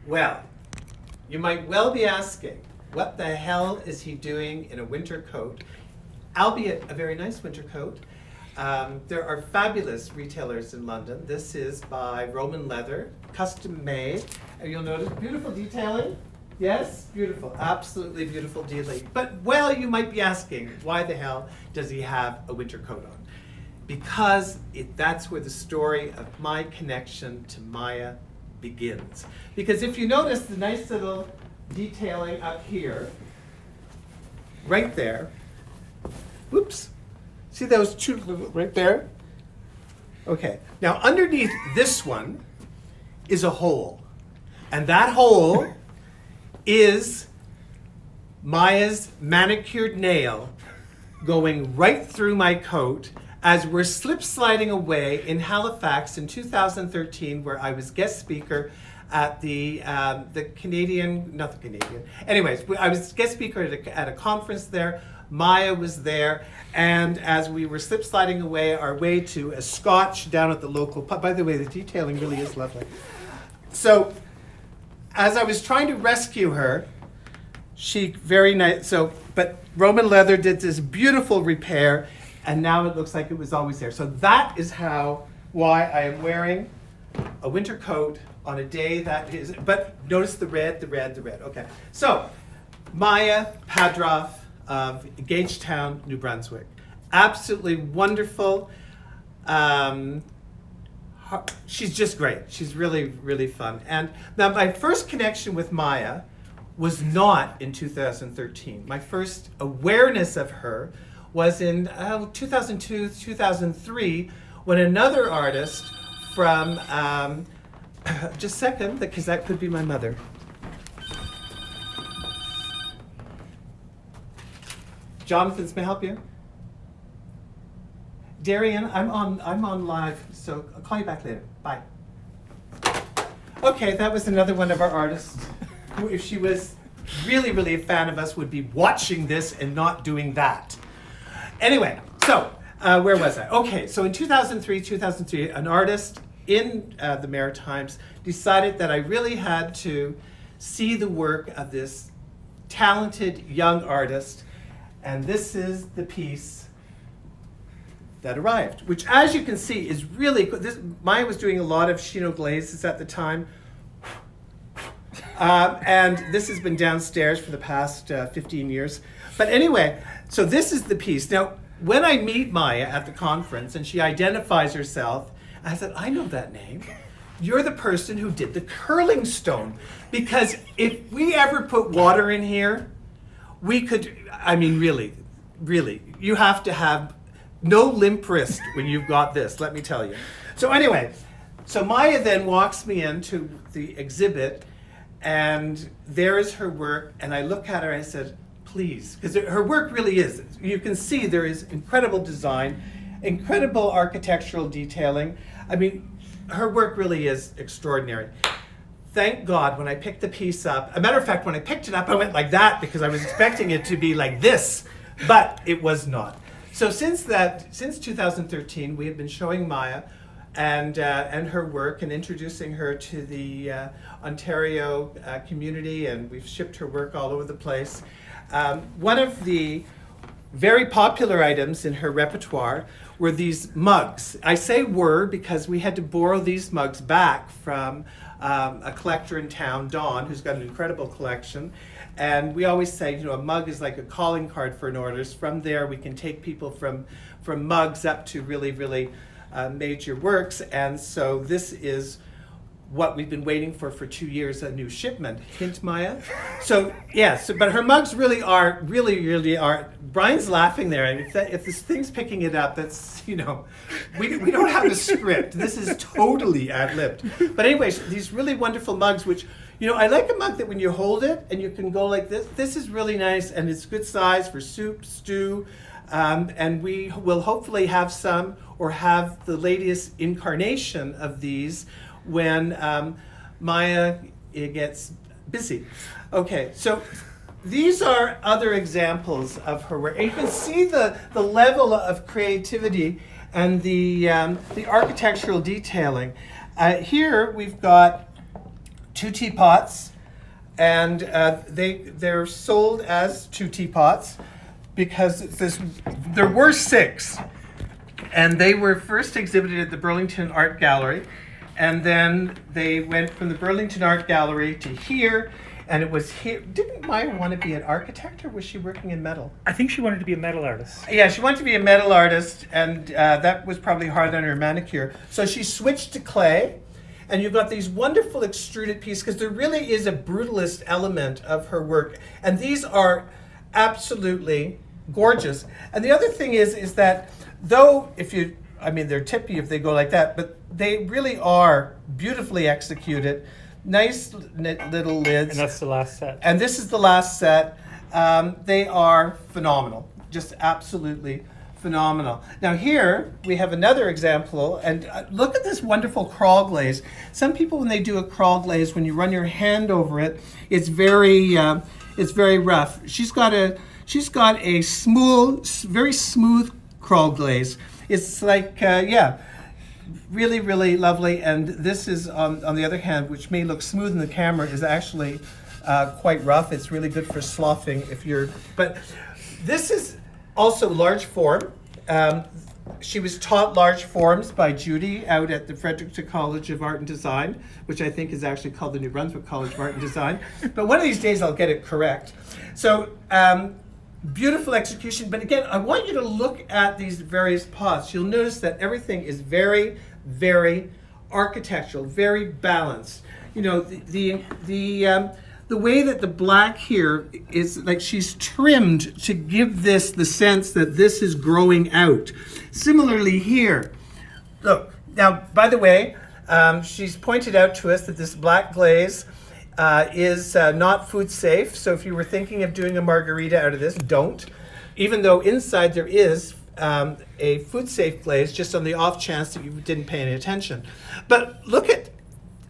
Well, you might well be asking, what the hell is he doing in a winter coat? Albeit a very nice winter coat. There are fabulous retailers in London. This is by Roman Leather, custom made. And you'll notice beautiful detailing. Yes, beautiful, absolutely beautiful detailing. But, well, you might be asking, why the hell does he have a winter coat on? Because that's where the story of my connection to Maja begins. Because if you notice the nice little detailing up here, right there, whoops, see those two right there? Okay, now underneath this one is a hole. And that hole is Maja's manicured nail going right through my coat as we're slip sliding away in Halifax in 2013, where I was guest speaker at the Canadian, not the Canadian, anyways, I was guest speaker at a conference there. Maja was there, and as we were slip sliding away our way to a scotch down at the local pub, by the way, the detailing really is lovely. So, as I was trying to rescue her, she very nice, but Roman Leather did this beautiful repair, and now it looks like it was always there. So that is why I am wearing a winter coat on a day that is, but notice the red, okay. So, Maja Padrov of Gagetown, New Brunswick. Absolutely wonderful. She's just great. She's really, really fun. And now my first connection with Maja was not in 2013. My first awareness of her was in 2002, 2003, when another artist from, just a second, because that could be my mother. Jonathan's, may I help you? Darian, I'm on live, so I'll call you back later. Bye. Okay, that was another one of our artists who, if she was really, really a fan of us, would be watching this and not doing that. Anyway, so where was I? Okay, so in 2003, an artist in the Maritimes decided that I really had to see the work of this talented young artist, and this is the piece that arrived, which, as you can see, is really good. Maja was doing a lot of chino glazes at the time, and this has been downstairs for the past 15 years. But anyway, so this is the piece. Now, when I meet Maja at the conference and she identifies herself, I said, I know that name. You're the person who did the curling stone. Because if we ever put water in here, we could, I mean, really, you have to have no limp wrist when you've got this, let me tell you. So anyway, so Maja then walks me into the exhibit, and there is her work, and I look at her and I said, please, because her work really is, you can see there is incredible design, incredible architectural detailing. I mean, her work really is extraordinary. Thank God when I picked the piece up, a matter of fact, when I picked it up, I went like that because I was expecting it to be like this, but it was not. So since 2013, we have been showing Maja and her work and introducing her to the Ontario community, and we've shipped her work all over the place. One of the very popular items in her repertoire were these mugs. I say were because we had to borrow these mugs back from a collector in town, Dawn, who's got an incredible collection. And we always say, you know, a mug is like a calling card for an artist. From there, we can take people from mugs up to really, really major works. And so this is what we've been waiting for 2 years, a new shipment. Hint, Maja? So, yes, but her mugs really are. Brian's laughing there. And if this thing's picking it up, that's, you know, we don't have a script. This is totally ad-libbed. But anyways, these really wonderful mugs, which, you know, I like a mug that when you hold it and you can go like this. This is really nice, and it's good size for soup, stew, and we will hopefully have some, or have the latest incarnation of these when Maja gets busy. Okay, so these are other examples of her work. And you can see the level of creativity and the architectural detailing. Here we've got 2 teapots, and they're sold as 2 teapots because there were 6, and they were first exhibited at the Burlington Art Gallery, and then they went from the Burlington Art Gallery to here, and it was here. Didn't Maja want to be an architect, or was she working in metal? I think she wanted to be a metal artist. Yeah, she wanted to be a metal artist, and that was probably hard on her manicure. So she switched to clay, and you've got these wonderful extruded pieces, because there really is a brutalist element of her work, and these are absolutely gorgeous. And the other thing is that though they're tippy if they go like that, but they really are beautifully executed. Nice little lids. And that's the last set. And this is the last set. They are phenomenal, just absolutely phenomenal. Now here we have another example, and look at this wonderful crawl glaze. Some people, when they do a crawl glaze, when you run your hand over it, it's very rough. She's got a smooth, very smooth crawl glaze. It's like really, really lovely. And this is on the other hand, which may look smooth in the camera, is actually quite rough. It's really good for sloughing but this is also large form. She was taught large forms by Judy out at the Fredericton College of Art and Design, which I think is actually called the New Brunswick College of Art and Design. But one of these days I'll get it correct. So beautiful execution. But again, I want you to look at these various pots. You'll notice that everything is very, very architectural, very balanced. You know, the way that the black here is like she's trimmed to give this the sense that this is growing out. Similarly here, look, now, by the way, she's pointed out to us that this black glaze is not food safe. So if you were thinking of doing a margarita out of this, don't. Even though inside there is a food safe glaze, just on the off chance that you didn't pay any attention. But look at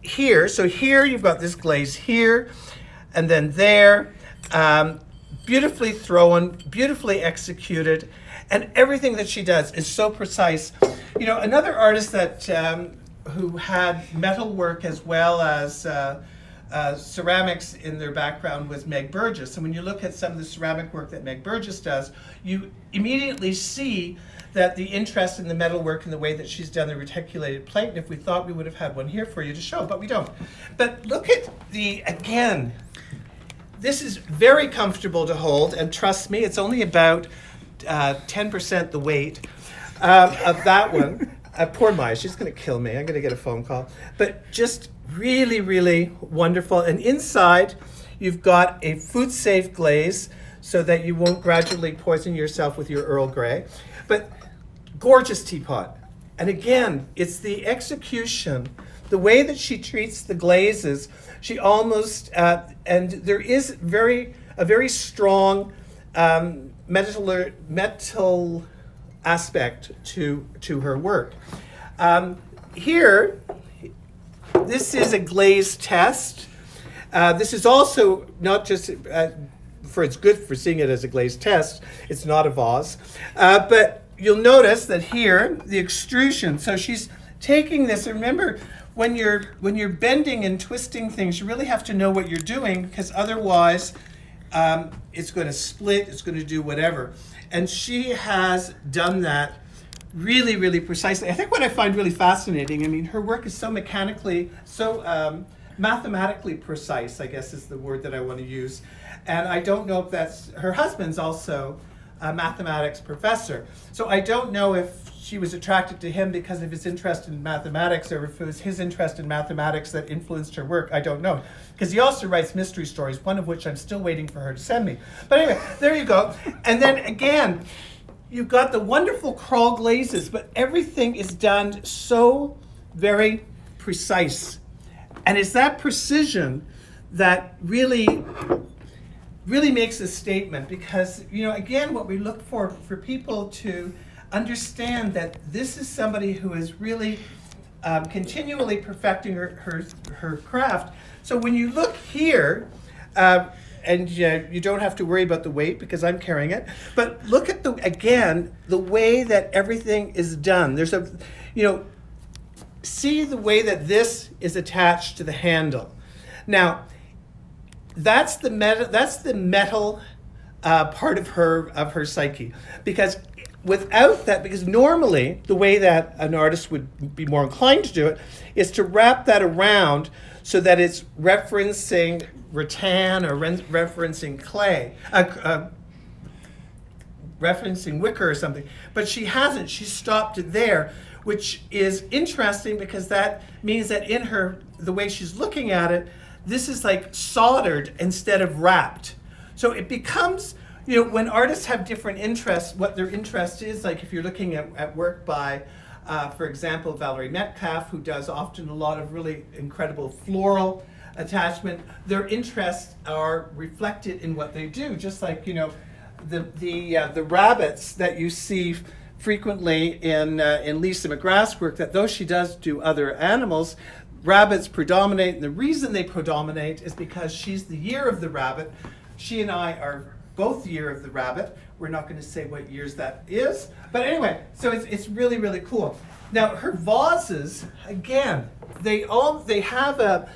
here. So here you've got this glaze here, and then there, beautifully thrown, beautifully executed, and everything that she does is so precise. You know, another artist that who had metal work as well as ceramics in their background was Meg Burgess. And when you look at some of the ceramic work that Meg Burgess does, you immediately see that the interest in the metal work and the way that she's done the reticulated plate. And if we thought we would have had one here for you to show, but we don't. But look at again, this is very comfortable to hold, and trust me, it's only about 10% the weight of that one. Poor Maja, she's going to kill me. I'm going to get a phone call. But just really, really wonderful. And inside, you've got a food-safe glaze so that you won't gradually poison yourself with your Earl Grey. But gorgeous teapot. And again, it's the execution, the way that she treats the glazes. She almost, and there is a very strong metal aspect to her work. Here, this is a glaze test. This is also not just it's good for seeing it as a glaze test. It's not a vase, but you'll notice that here the extrusion. So she's taking this. Remember, when you're bending and twisting things, you really have to know what you're doing, because otherwise it's going to split. It's going to do whatever. And she has done that really, really precisely. I think what I find really fascinating, I mean, her work is so mechanically, so mathematically precise, I guess is the word that I want to use. And I don't know if that's, her husband's also a mathematics professor. So I don't know if she was attracted to him because of his interest in mathematics, or if it was his interest in mathematics that influenced her work. I don't know. Because he also writes mystery stories, one of which I'm still waiting for her to send me. But anyway, there you go. And then again, you've got the wonderful crawl glazes, but everything is done so very precise. And it's that precision that really makes a statement, because, you know, again, what we look for people to understand that this is somebody who is really continually perfecting her craft. So when you look here, and you don't have to worry about the weight because I'm carrying it, but look at the way that everything is done. There's see the way that this is attached to the handle. Now, that's the metal part of her psyche, because without that, because normally the way that an artist would be more inclined to do it is to wrap that around so that it's referencing rattan or referencing clay, referencing wicker or something. But she hasn't. She stopped it there, which is interesting because that means that in the way she's looking at it, this is like soldered instead of wrapped. So it becomes, when artists have different interests, what their interest is, like if you're looking at work by, for example, Valerie Metcalf, who does often a lot of really incredible floral attachment, their interests are reflected in what they do. Just like, the rabbits that you see frequently in Lisa McGrath's work, that though she does do other animals, rabbits predominate, and the reason they predominate is because she's the year of the rabbit. She and I are both the year of the rabbit. We're not going to say what years that is, but anyway, so it's really, really cool. Now her vases, again, they have a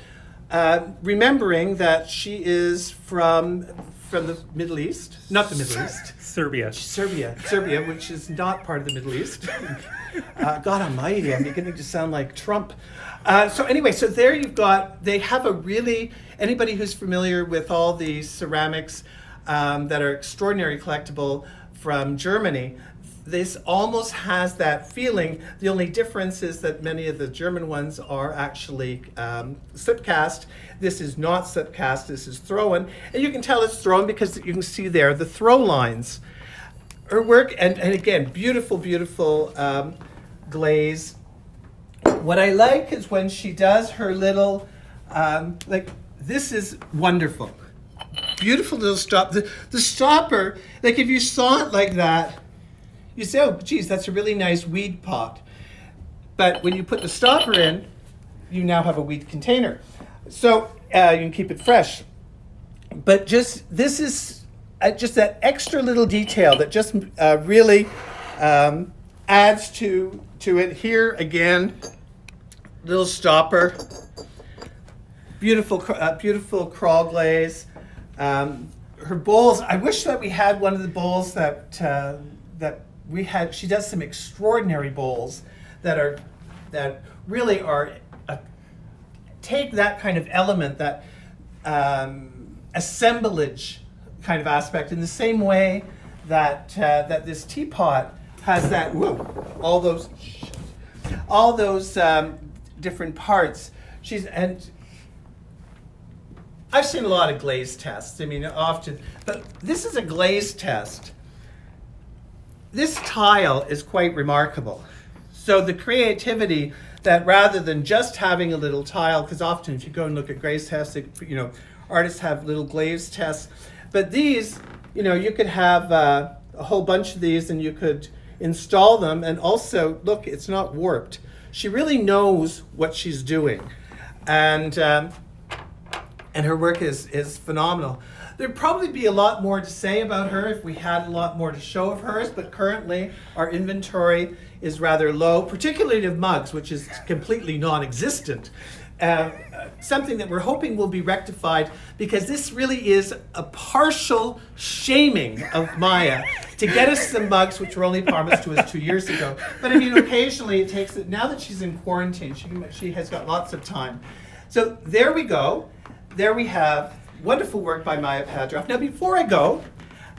remembering that she is from the Middle East, not the Middle East. Serbia, which is not part of the Middle East. God almighty, I'm beginning to sound like Trump. So anyway, so there you've got, they have anybody who's familiar with all the ceramics that are extraordinary collectible from Germany, this almost has that feeling. The only difference is that many of the German ones are actually slip cast. This is not slip cast, this is thrown. And you can tell it's thrown because you can see there the throw lines. Her work, and again, beautiful, beautiful glaze. What I like is when she does her little, this is wonderful. Beautiful little stop. The stopper, like if you saw it like that, you say, oh, geez, that's a really nice weed pot. But when you put the stopper in, you now have a weed container. So you can keep it fresh. But this is just that extra little detail that just really adds to it. Here again, little stopper, beautiful crawl glaze. Her bowls, I wish that we had one of the bowls that we had. She does some extraordinary bowls that really are take that kind of element, that assemblage kind of aspect, in the same way that this teapot has that. All those different parts. I've seen a lot of glaze tests. I mean, often, but this is a glaze test. This tile is quite remarkable. So the creativity that rather than just having a little tile, because often if you go and look at glaze tests, artists have little glaze tests, but these, you could have a whole bunch of these and you could install them, and also, look, it's not warped. She really knows what she's doing. And her work is phenomenal. There'd probably be a lot more to say about her if we had a lot more to show of hers, but currently our inventory is rather low, particularly of mugs, which is completely non-existent. Something that we're hoping will be rectified, because this really is a partial shaming of Maja to get us some mugs, which were only promised to us 2 years ago. But I mean, occasionally it takes it. Now that she's in quarantine, she has got lots of time. So there we go. There we have wonderful work by Maja Padrov. Now, before I go,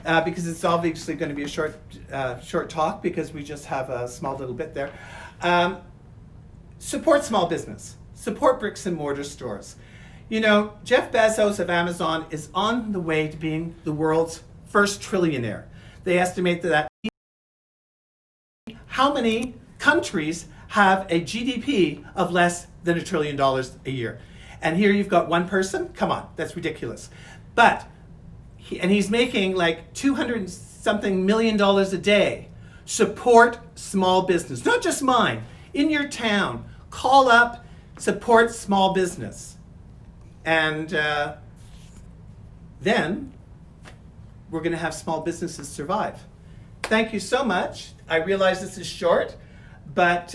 because it's obviously going to be a short talk, because we just have a small little bit there, support small business. Support bricks and mortar stores. Jeff Bezos of Amazon is on the way to being the world's first trillionaire. They estimate that how many countries have a GDP of less than $1 trillion a year? And here you've got one person? Come on, that's ridiculous. But, he's making like $200-something million a day. Support small business, not just mine. In your town, call up, support small business. And then we're going to have small businesses survive. Thank you so much. I realize this is short, but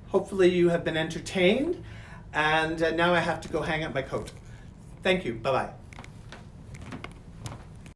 hopefully you have been entertained. And now I have to go hang up my coat. Thank you. Bye bye.